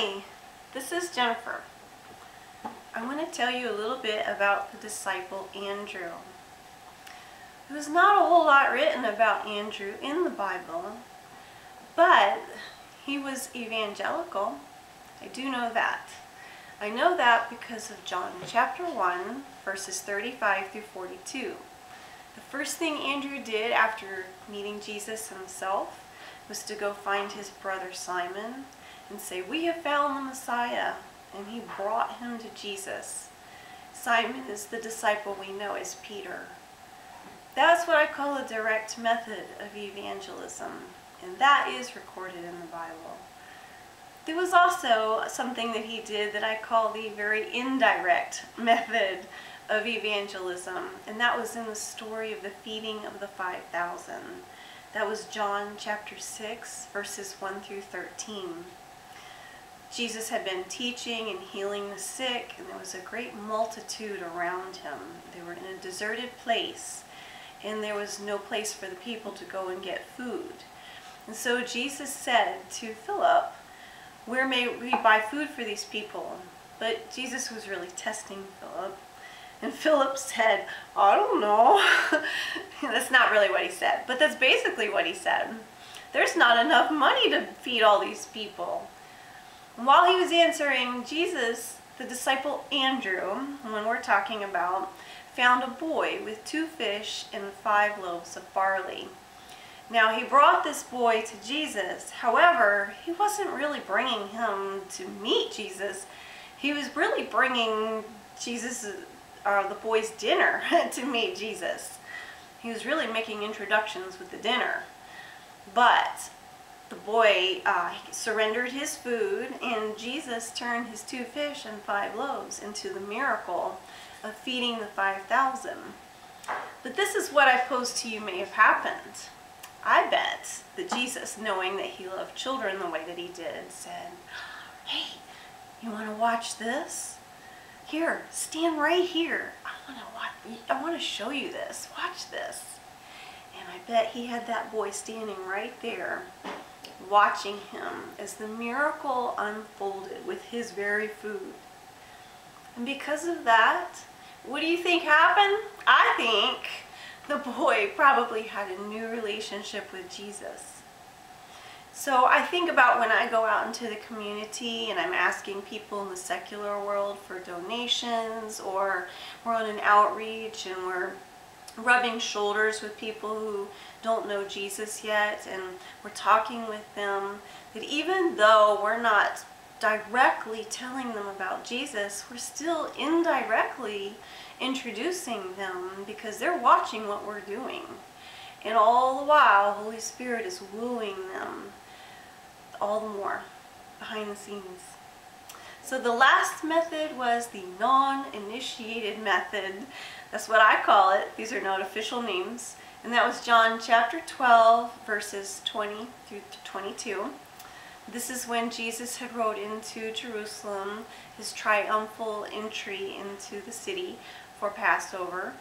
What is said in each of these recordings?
Hi, this is Jennifer. I want to tell you a little bit about the disciple Andrew. There's not a whole lot written about Andrew in the Bible, but he was evangelical. I do know that. I know that because of John chapter 1, verses 35 through 42. The first thing Andrew did after meeting Jesus himself was to go find his brother Simon and say, "We have found the Messiah," and he brought him to Jesus. Simon is the disciple we know as Peter. That's what I call a direct method of evangelism, and that is recorded in the Bible. There was also something that he did that I call the very indirect method of evangelism, and that was in the story of the feeding of the 5,000. That was John chapter 6, verses 1 through 13. Jesus had been teaching and healing the sick, and there was a great multitude around him. They were in a deserted place, and there was no place for the people to go and get food. And so Jesus said to Philip, "Where may we buy food for these people?" But Jesus was really testing Philip. And Philip said, "I don't know." That's not really what he said, but that's basically what he said. There's not enough money to feed all these people. And while he was answering, Jesus, the disciple Andrew, when we're talking about, found a boy with 2 fish and 5 loaves of barley. Now he brought this boy to Jesus. However, he wasn't really bringing him to meet Jesus. He was really bringing the boy's dinner to meet Jesus. He was really making introductions with the dinner. But the boy surrendered his food, and Jesus turned his 2 fish and 5 loaves into the miracle of feeding the 5,000. But this is what I pose to you may have happened. I bet that Jesus, knowing that he loved children the way that he did, said, "Hey, you want to watch this? Here, stand right here. I want to show you this. Watch this." And I bet he had that boy standing right there, watching him as the miracle unfolded with his very food. And because of that, what do you think happened? I think the boy probably had a new relationship with Jesus. So I think about when I go out into the community and I'm asking people in the secular world for donations, or we're on an outreach and we're rubbing shoulders with people who don't know Jesus yet, and we're talking with them, that even though we're not directly telling them about Jesus, we're still indirectly introducing them because they're watching what we're doing. And all the while, Holy Spirit is wooing them all the more behind the scenes. So the last method was the non-initiated method. That's what I call it. These are not official names. And that was John chapter 12, verses 20 through 22. This is when Jesus had rode into Jerusalem, his triumphal entry into the city for Passover.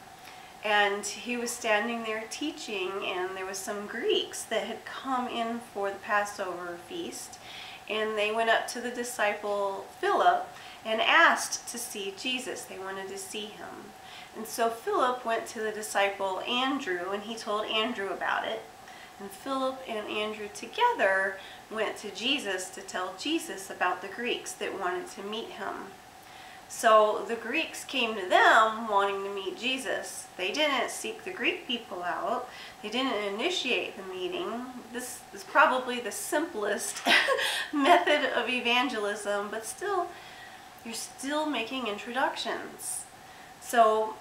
And he was standing there teaching, and there was some Greeks that had come in for the Passover feast. And they went up to the disciple Philip and asked to see Jesus. They wanted to see him. And so Philip went to the disciple Andrew, and he told Andrew about it. And Philip and Andrew together went to Jesus to tell Jesus about the Greeks that wanted to meet him. So the Greeks came to them wanting to meet Jesus. They didn't seek the Greek people out. They didn't initiate the meeting. This is probably the simplest method of evangelism, but still, you're still making introductions. So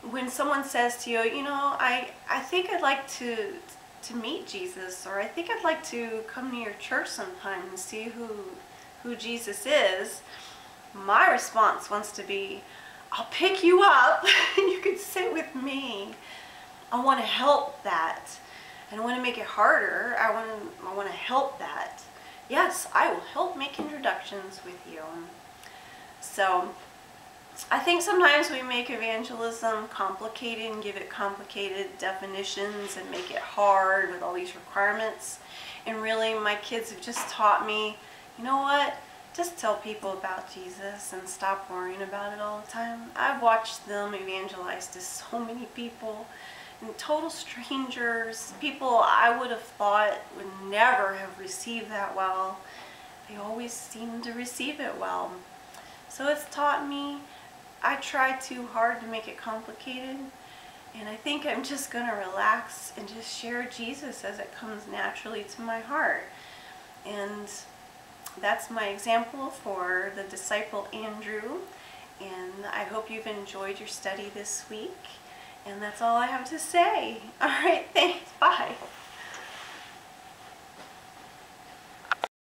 when someone says to you, I think I'd like to meet Jesus, or I think I'd like to come to your church sometime and see who Jesus is, my response wants to be, I'll pick you up and you can sit with me. I want to help that. I don't want to make it harder. I want to help that. Yes, I will help make introductions with you. So I think sometimes we make evangelism complicated and give it complicated definitions and make it hard with all these requirements. And really, my kids have just taught me, you know what? just tell people about Jesus and stop worrying about it all the time. I've watched them evangelize to so many people, and total strangers, people I would have thought would never have received that well. They always seem to receive it well. So it's taught me I try too hard to make it complicated, and I think I'm just going to relax and just share Jesus as it comes naturally to my heart. And that's my example for the disciple Andrew, and I hope you've enjoyed your study this week. And that's all I have to say. All right, thanks. Bye.